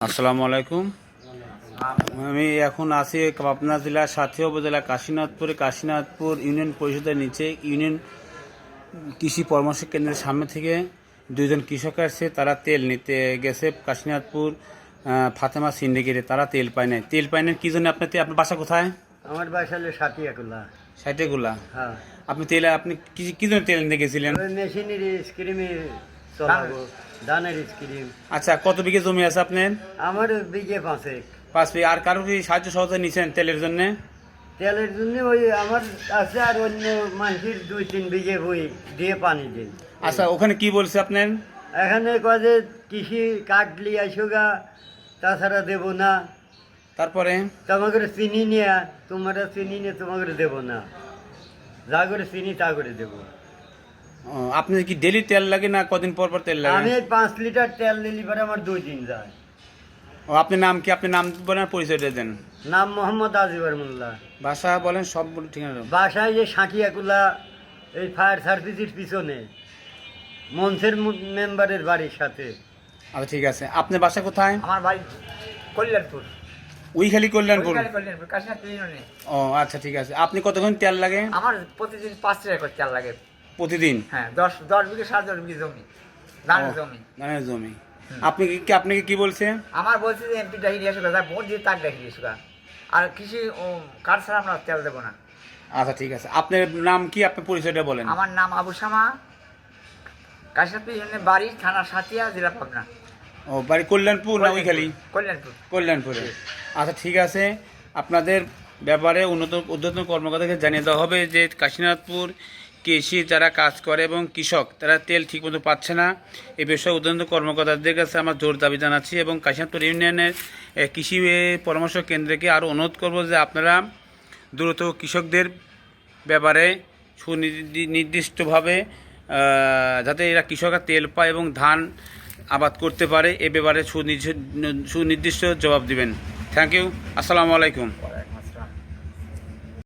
আসসালামু আলাইকুম। আমি এখন আছি পাবনা জেলার সাথিয়া উপজেলা কাশীনাথপুর ইউনিয়ন পরিষদের নিচে ইউনিয়ন কৃষি পরামর্শ কেন্দ্রের সামনে থেকে দুইজন কৃষক আসছে। তারা তেল নিতে গেছে কাশীনাথপুর ফাতেমা সিন্ডিকেটে। তারা তেল পায় নাই। তেল পায় না কি জন্য? আপনার বাসা কোথায়? আমার বাসা হলো সাতিয়াকুলা। সাইটেগুলা। হ্যাঁ, আপনি কি জন্য তেল নিতে গেছিলেন? ওই মেশিনের স্ক্রিমে চলাবো, ধানের স্ক্রিম। আচ্ছা, কত বিঘে জমি আছে আপনার? আমার বিঘে 5 5 বিঘে। আর কারো কি সাহায্য সহযোগিতা নিচ্ছেন তেলের জন্য? তেলের জন্য ওই আমার আছে, আর অন্য মানুষের 2-3 বিঘে বই দিয়ে পানি দিন। আচ্ছা, ওখানে কি বলছে আপনার? এখানে কাজে কৃষি কাটলি আইসোগা, তাছাড়া দেব না। তারপরে তোমাকে চিনি নিয়ে তোমাকে দেব না, যা করে চিনি তা করে দেবো। আপনার কি ডেলি তেল লাগে না কদিন পর পর তেল লাগে? আমি 5 লিটার তেল নিলি পরে আমার 2 দিন যায়। আপনার নাম কি? আপনি নাম বলেন, পরিচয়টা দেন। নাম মোহাম্মদ আজিবর মোল্লা। ভাষা বলেন, সব বলে ঠিক আছে। বাসায় যে সাঁকিয়াকুলা, এই ফায়ার সার্ভিসের পিছনে মঞ্চের মেম্বারের বাড়ির সাথে। আচ্ছা, ঠিক আছে। আপনার বাসা কোথায়? আমার বাড়ি কল্যাণপুর। ওইখালি কল্যাণপুর। কল্যাণপুর কাশীনাথ ইউনিয়নে। ও আচ্ছা, ঠিক আছে। আপনি কতক্ষণ তেল লাগে? আমার প্রতিদিন 5 টাকা করে তেল লাগে। প্রতিদিন? হ্যাঁ, 10 বিঘে 10.5 বিঘে জমি, ধানের জমি। ধানের জমি। আপনাকে কি বলছে? আমার বলছে যে এমপি ডাকি দিয়ে আসুক, ভোট দিয়ে তাক ডাকি দিয়ে আসুক, আর কৃষি কার্ড ছাড়া আমরা তেল দেবো না। আচ্ছা, ঠিক আছে। আপনার নাম কি? আপনার পরিচয়টা বলেন। আমার নাম আবু শামা, কাশীনাথ ইউনিয়নে বাড়ি, থানা সাতিয়া, জেলা পাবনা। ও, বাড়ি কল্যাণপুর না ওইখালি? কল্যাণপুর। কল্যাণপুরে। আচ্ছা, ঠিক আছে। আপনাদের ব্যাপারে ঊর্ধ্বতন কর্মকর্তাকে জানিয়ে দেওয়া হবে যে কাশীনাথপুর কৃষি যারা কাজ করে এবং কৃষক তারা তেল ঠিকমতো পাচ্ছে না। এই বিষয়ে ঊর্ধ্বতন কর্মকর্তাদের কাছে আমার জোর দাবি জানাচ্ছি এবং কাশীনাথপুর ইউনিয়নের কৃষি পরামর্শ কেন্দ্রকে আরও অনুরোধ করব যে আপনারা দ্রুত কৃষকদের ব্যাপারে সুনির্দিষ্টভাবে যাতে এরা কৃষকরা তেল পায় এবং ধান আবাদ করতে পারে এ ব্যাপারে সুনির্দিষ্ট জবাব দিবেন। Thank you. আসসালামু আলাইকুম।